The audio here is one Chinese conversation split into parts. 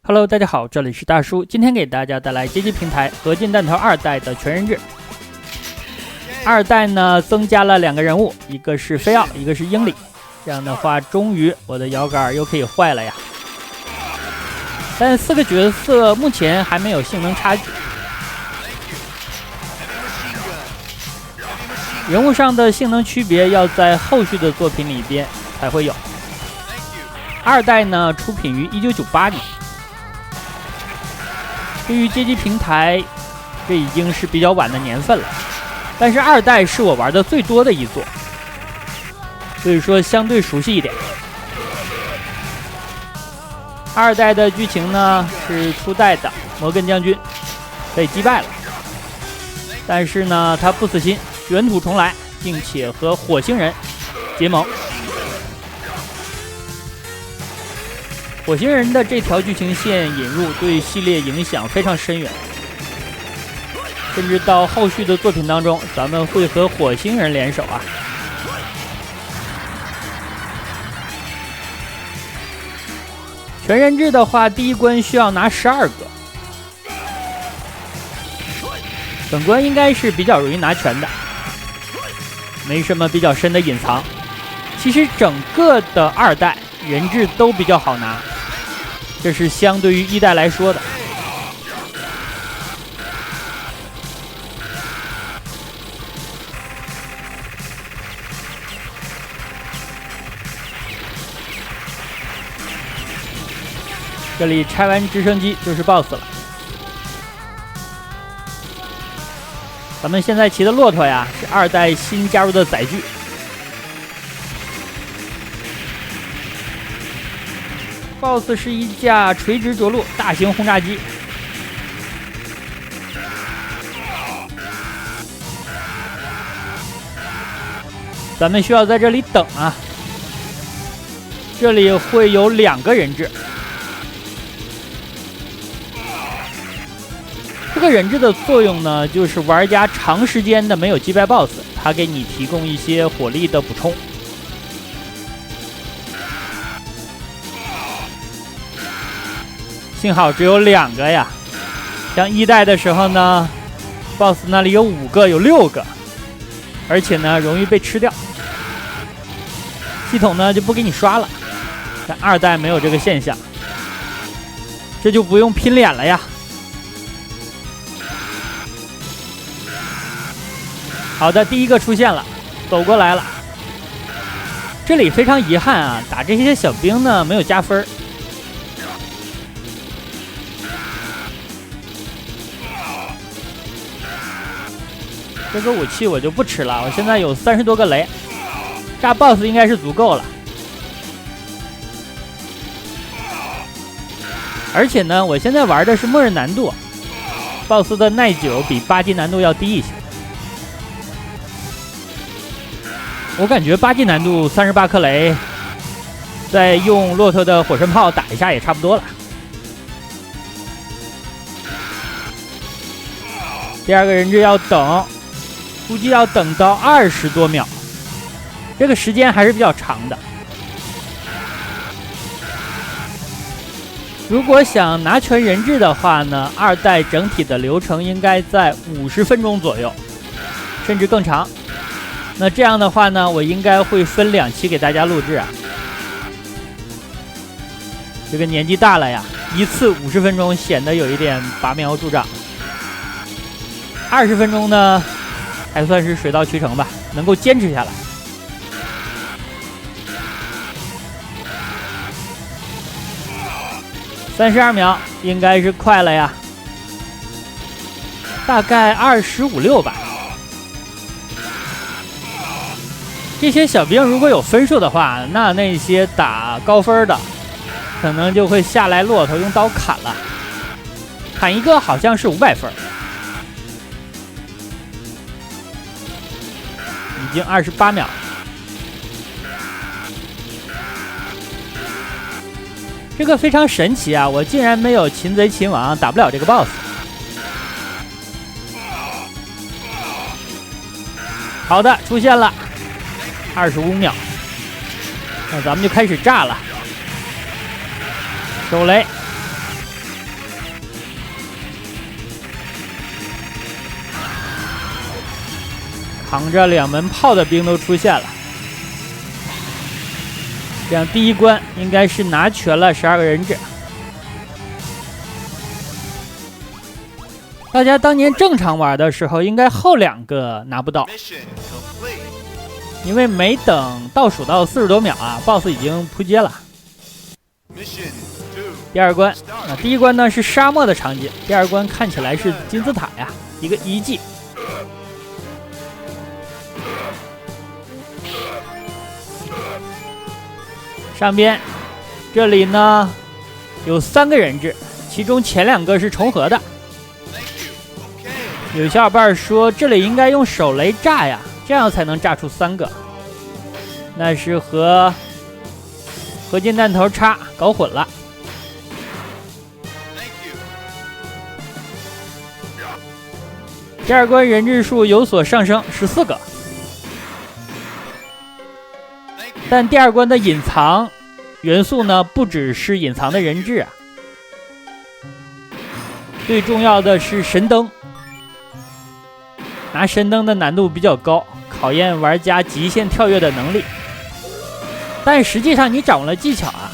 Hello， 大家好，这里是大叔，今天给大家带来街机平台合金弹头2代的全人制。2代呢增加了2个人物，一个是菲奥，一个是英里。这样的话，终于我的摇杆又可以坏了呀。但4个角色目前还没有性能差距，人物上的性能区别要在后续的作品里边才会有。2代呢出品于1998年。对于街机平台，这已经是比较晚的年份了，但是2代是我玩的最多的一座，所以说相对熟悉一点。2代的剧情呢是初代的摩根将军被击败了，但是呢他不死心，卷土重来，并且和火星人结盟。火星人的这条剧情线引入对系列影响非常深远，甚至到后续的作品当中，咱们会和火星人联手啊。全人制的话，第一关需要拿12个，本关应该是比较容易拿全的，没什么比较深的隐藏。其实整个的2代人质都比较好拿，这是相对于1代来说的。这里拆完直升机就是 BOSS 了。咱们现在骑的骆驼呀，是2代新加入的载具。BOSS 是一架垂直着陆大型轰炸机，咱们需要在这里等啊。这里会有2个人质，这个人质的作用呢，就是玩家长时间的没有击败 BOSS， 它给你提供一些火力的补充。幸好只有2个呀，像1代的时候呢 ，BOSS 那里有5个，有6个，而且呢容易被吃掉，系统呢就不给你刷了。但2代没有这个现象，这就不用拼脸了呀。好的，第一个出现了，走过来了。这里非常遗憾啊，打这些小兵呢没有加分。这个武器我就不吃了，我现在有30多个雷，炸 BOSS 应该是足够了。而且呢，我现在玩的是默认难度 ，BOSS 的耐久比8级难度要低一些。我感觉8级难度38颗雷，再用骆驼的火山炮打一下也差不多了。第2个人质要等，估计要等到20多秒，这个时间还是比较长的。如果想拿全人质的话呢，2代整体的流程应该在50分钟左右，甚至更长。那这样的话呢，我应该会分2期给大家录制啊。这个年纪大了呀，一次50分钟显得有一点拔苗助长。20分钟呢，还算是水到渠成吧，能够坚持下来。32秒应该是快了呀，大概25、6吧。这些小兵如果有分数的话，那些打高分的，可能就会下来骆驼用刀砍了，砍一个好像是500分。已经28秒，这个非常神奇啊！我竟然没有擒贼擒王，打不了这个 BOSS。好的，出现了25秒，那咱们就开始炸了。手雷，扛着2门炮的兵都出现了。这样第一关应该是拿全了12个人质。大家当年正常玩的时候，应该后2个拿不到，因为没等倒数到40多秒啊 ，BOSS 已经扑街了。第2关第一关呢是沙漠的场景，第2关看起来是金字塔呀，一个遗迹。上边这里呢有3个人质，其中前2个是重合的。有小伙伴说这里应该用手雷炸呀，这样才能炸出3个。那是和合金弹头叉搞混了。第2关人质数有所上升，14个。但第2关的隐藏元素呢，不只是隐藏的人质啊，最重要的是神灯。拿神灯的难度比较高，考验玩家极限跳跃的能力。但实际上你掌握了技巧啊，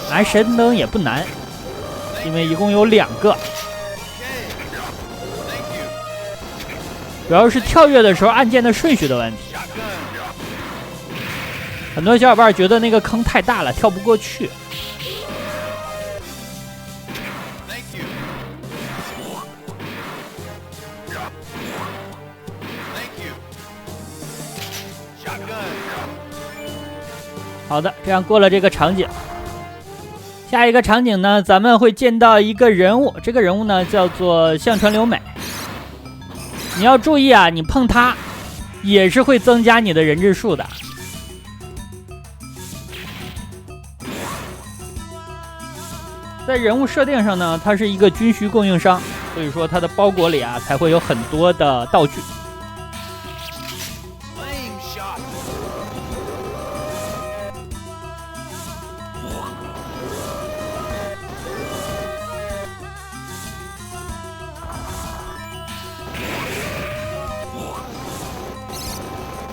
拿神灯也不难，因为一共有2个。主要是跳跃的时候按键的顺序的问题。很多小伙伴觉得那个坑太大了，跳不过去。好的，这样过了这个场景，下一个场景呢，咱们会见到一个人物，这个人物呢叫做向川流美。你要注意啊，你碰它也是会增加你的人质数的。在人物设定上呢，它是一个军需供应商，所以说它的包裹里啊才会有很多的道具。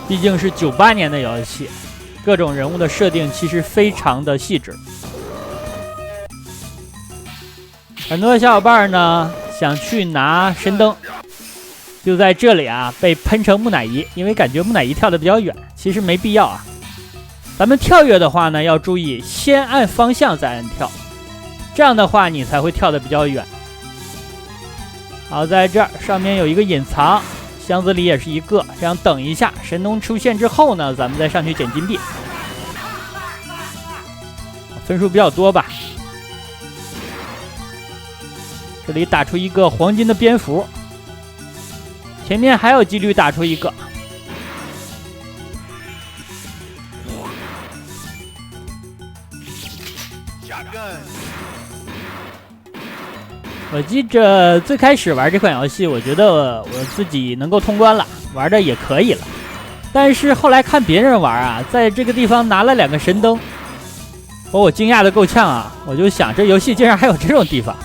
毕竟是98年的游戏，各种人物的设定其实非常的细致。很多小伙伴呢想去拿神灯，就在这里啊被喷成木乃伊，因为感觉木乃伊跳得比较远，其实没必要啊。咱们跳跃的话呢，要注意先按方向再按跳，这样的话你才会跳得比较远。好，在这儿上面有一个隐藏。箱子里也是一个，这样等一下神灯出现之后呢，咱们再上去捡金币，分数比较多吧。这里打出一个黄金的蝙蝠，前面还有几率打出一个。我记着最开始玩这款游戏，我觉得我自己能够通关了，玩的也可以了。但是后来看别人玩啊，在这个地方拿了2个神灯，把我惊讶的够呛啊！我就想这游戏竟然还有这种地方。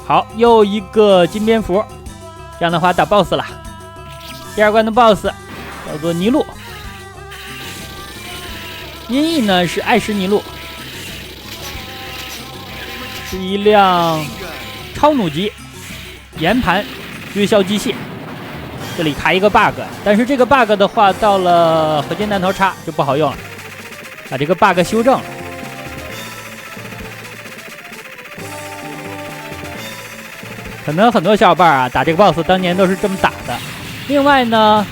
好，又一个金蝙蝠，这样的话打 BOSS 了。第2关的 BOSS 叫做尼禄。音译呢是爱什尼路，是一辆超弩机岩盘约削机械。这里卡一个 bug， 但是这个 bug 的话，到了合金弹头叉就不好用了，把这个 bug 修正了。可能很多小伙伴啊打这个 boss 当年都是这么打的。另外呢，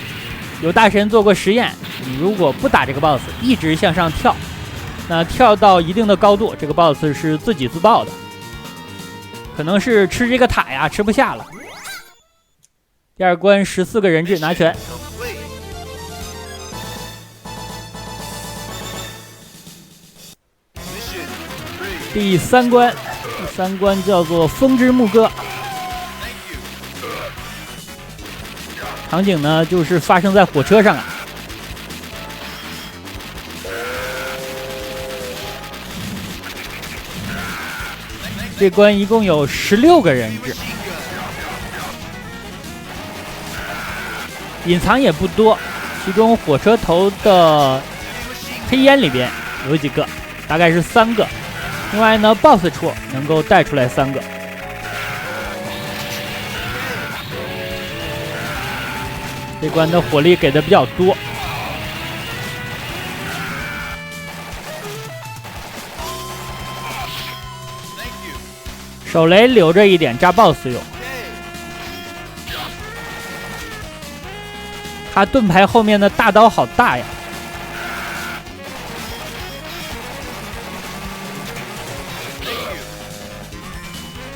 有大神做过实验。你如果不打这个 boss， 一直向上跳，那跳到一定的高度，这个 boss 是自己自爆的，可能是吃这个塔呀吃不下了。第2关14个人质拿全。第3关叫做风之牧歌，场景呢就是发生在火车上啊。这关一共有16个人质，隐藏也不多，其中火车头的黑烟里边有几个，大概是3个。另外呢 ，BOSS 处能够带出来3个。这关的火力给的比较多。手雷留着一点炸 BOSS 用。他盾牌后面的大刀好大呀！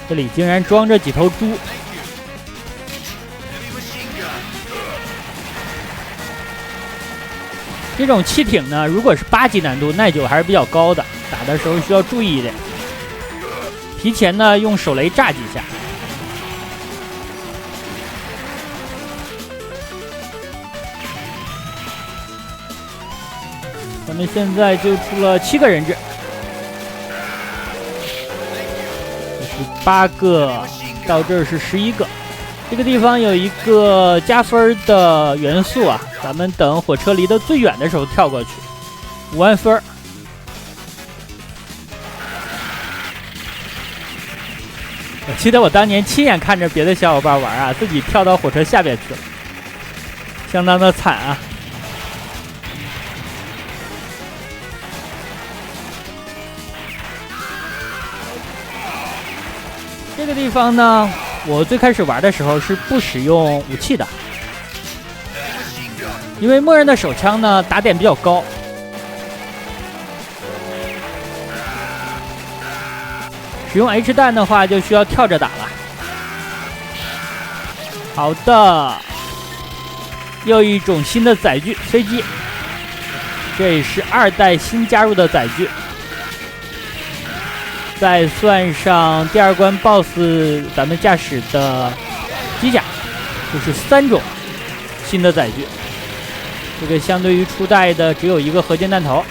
这里竟然装着几头猪。这种汽艇呢，如果是8级难度，耐久还是比较高的，打的时候需要注意一点。提前呢用手雷炸几下。咱们现在就出了7个人质，这是8个，到这儿是11个。这个地方有一个加分的元素啊，咱们等火车离得最远的时候跳过去，5万分。我记得我当年亲眼看着别的小伙伴玩啊，自己跳到火车下边去了，相当的惨啊。这个地方呢，我最开始玩的时候是不使用武器的，因为默认的手枪呢打点比较高。使用 H 弹的话就需要跳着打了。好的，又一种新的载具飞机，这也是2代新加入的载具。再算上第2关 BOSS 咱们驾驶的机甲，就是3种新的载具。这个相对于初代的只有1个合金弹头，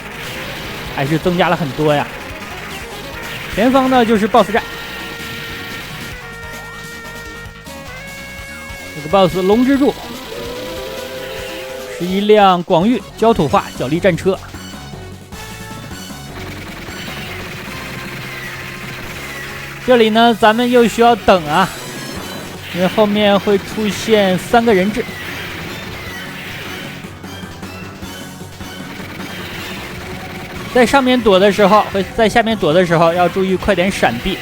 还是增加了很多呀。前方呢就是 BOSS 战，这个 BOSS 龙之柱是一辆广域焦土化角力战车。这里呢咱们又需要等啊，因为后面会出现3个人质。在上面躲的时候，在下面躲的时候要注意快点闪避。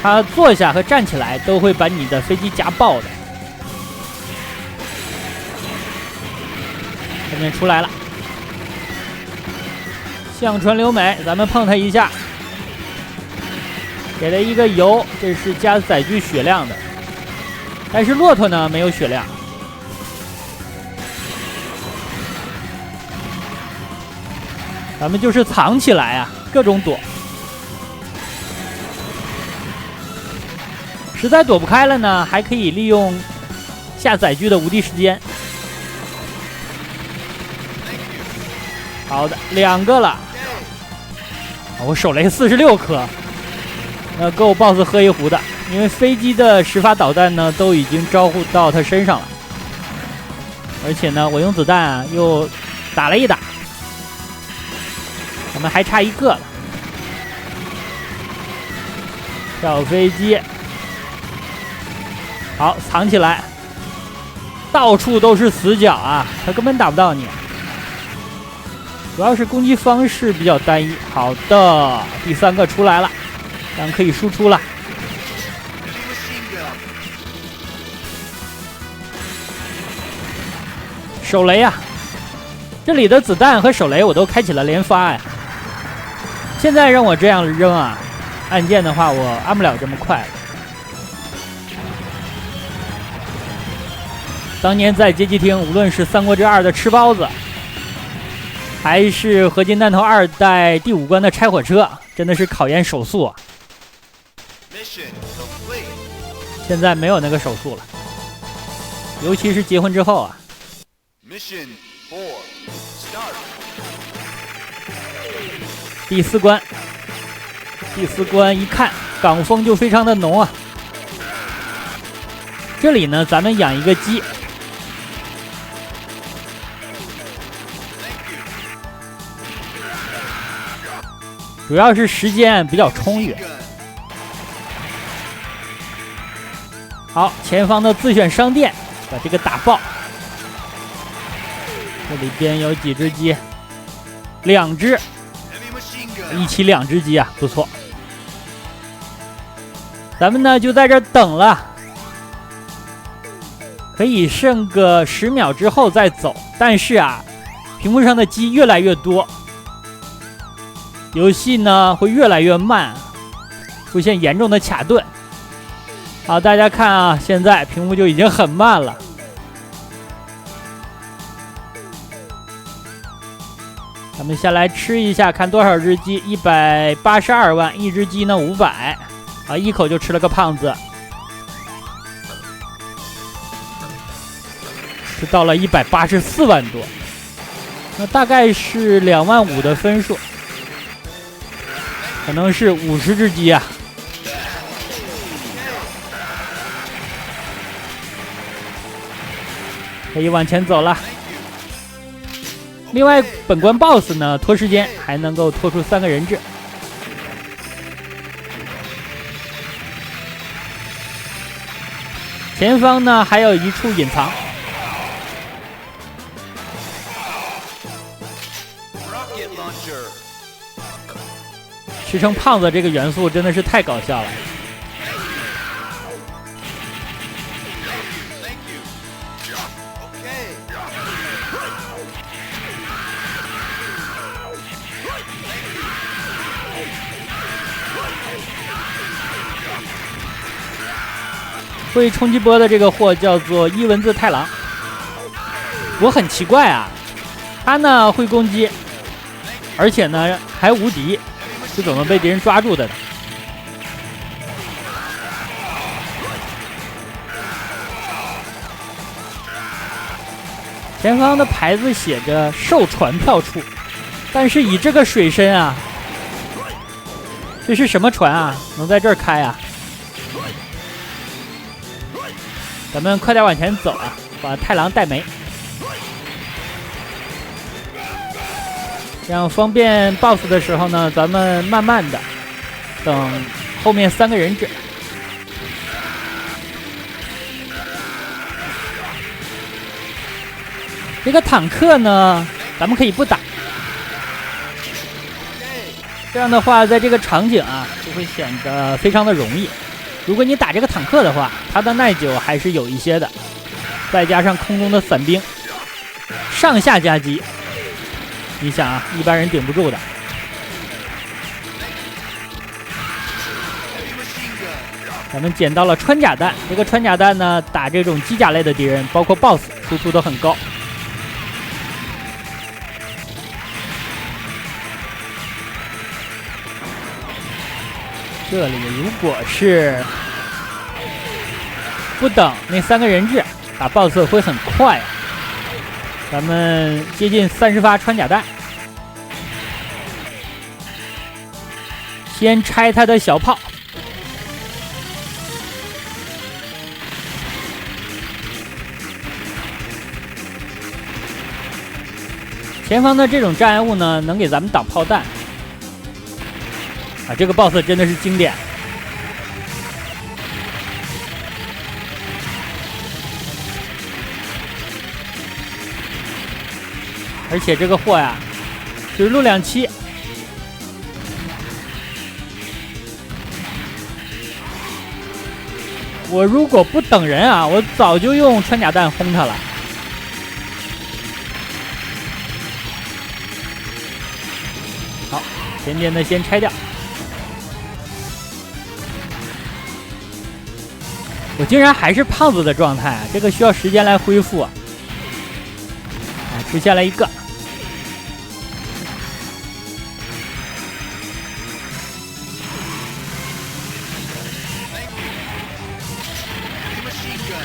他坐下和站起来都会把你的飞机夹爆的。后面出来了，向川流美，咱们碰他一下，给了一个油，这是加载具血量的。但是骆驼呢没有血量。咱们就是藏起来啊，各种躲。实在躲不开了呢，还可以利用下载具的无敌时间。好的，2个了。我手雷46颗，那够 BOSS 喝一壶的。因为飞机的10发导弹呢都已经招呼到他身上了，而且呢我用子弹啊又打了一打。我们还差1个了，小飞机，好，藏起来，到处都是死角啊，他根本打不到你，主要是攻击方式比较单一。好的，第3个出来了，咱可以输出了。手雷啊，这里的子弹和手雷我都开启了连发呀。现在让我这样扔啊，按键的话我按不了这么快了。当年在街机厅，无论是《三国志2》的吃包子，还是合金弹头2代第5关的拆火车，真的是考验手速啊。现在没有那个手速了，尤其是结婚之后啊。第4关，第4关一看港风就非常的浓啊。这里呢，咱们养一个鸡，主要是时间比较充裕。好，前方的自选商店把这个打爆。这里边有几只鸡，2只，一起2只鸡啊，不错。咱们呢就在这等了。可以剩个10秒之后再走，但是啊，屏幕上的鸡越来越多，游戏呢会越来越慢，出现严重的卡顿。好，大家看啊，现在屏幕就已经很慢了。咱们下来吃一下，看多少只鸡，182万，一只鸡呢500，啊，一口就吃了个胖子。到了184万多，那大概是2万5的分数，可能是50只鸡啊。可以往前走了。另外，本关 BOSS 呢拖时间还能够拖出3个人质。前方呢还有一处隐藏。吃成胖子这个元素真的是太搞笑了。会冲击波的这个货叫做伊文字太郎。我很奇怪啊，他呢会攻击，而且呢还无敌，是怎么被敌人抓住的呢？前方的牌子写着售船票处，但是以这个水深啊，这是什么船啊？能在这儿开啊？咱们快点往前走啊，把太郎带没，这样方便 BOSS 的时候呢，咱们慢慢的等后面3个人质。这个坦克呢，咱们可以不打，这样的话，在这个场景啊，就会显得非常的容易。如果你打这个坦克的话，它的耐久还是有一些的，再加上空中的伞兵，上下夹击，你想啊，一般人顶不住的。咱们捡到了穿甲弹，这个穿甲弹呢，打这种机甲类的敌人，包括 BOSS， 输出都很高。这里如果是不等那3个人质，打 BOSS 会很快啊。咱们接近30发穿甲弹，先拆他的小炮。前方的这种障碍物呢，能给咱们挡炮弹。啊，这个 BOSS 真的是经典。而且这个货呀，是陆两期，我如果不等人啊，我早就用穿甲弹轰他了。好，点点的先拆掉。我竟然还是胖子的状态，这个需要时间来恢复啊！出现了一个，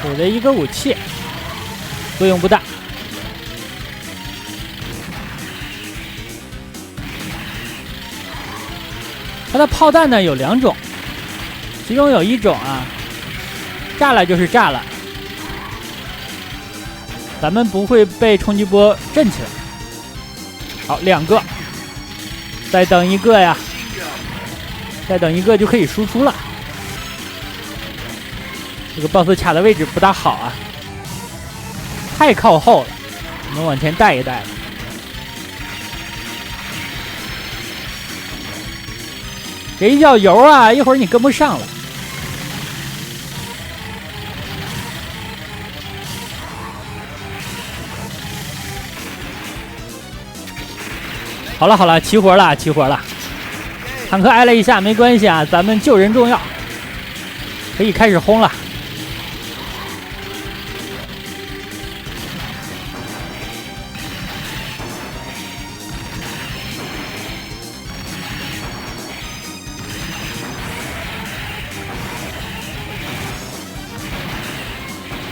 我的一个武器作用不大。它的炮弹呢有2种，其中有一种啊，炸了就是炸了，咱们不会被冲击波震起来。好，2个，再等一个呀，再等一个就可以输出了。这个 BOSS 卡的位置不大好啊，太靠后了，我们往前带一带吧。给一脚油啊，一会儿你跟不上了。好了好了，齐活了齐活了，坦克挨了一下没关系啊，咱们救人重要，可以开始轰了。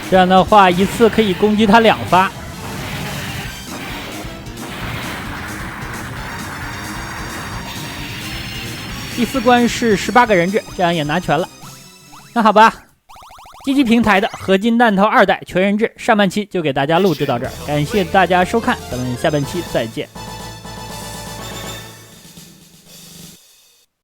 这样的话，一次可以攻击他2发。第4关是18个人质，这样也拿全了。那好吧，GG 平台的合金弹头2代全人质上半期就给大家录制到这儿，感谢大家收看，咱们下半期再见。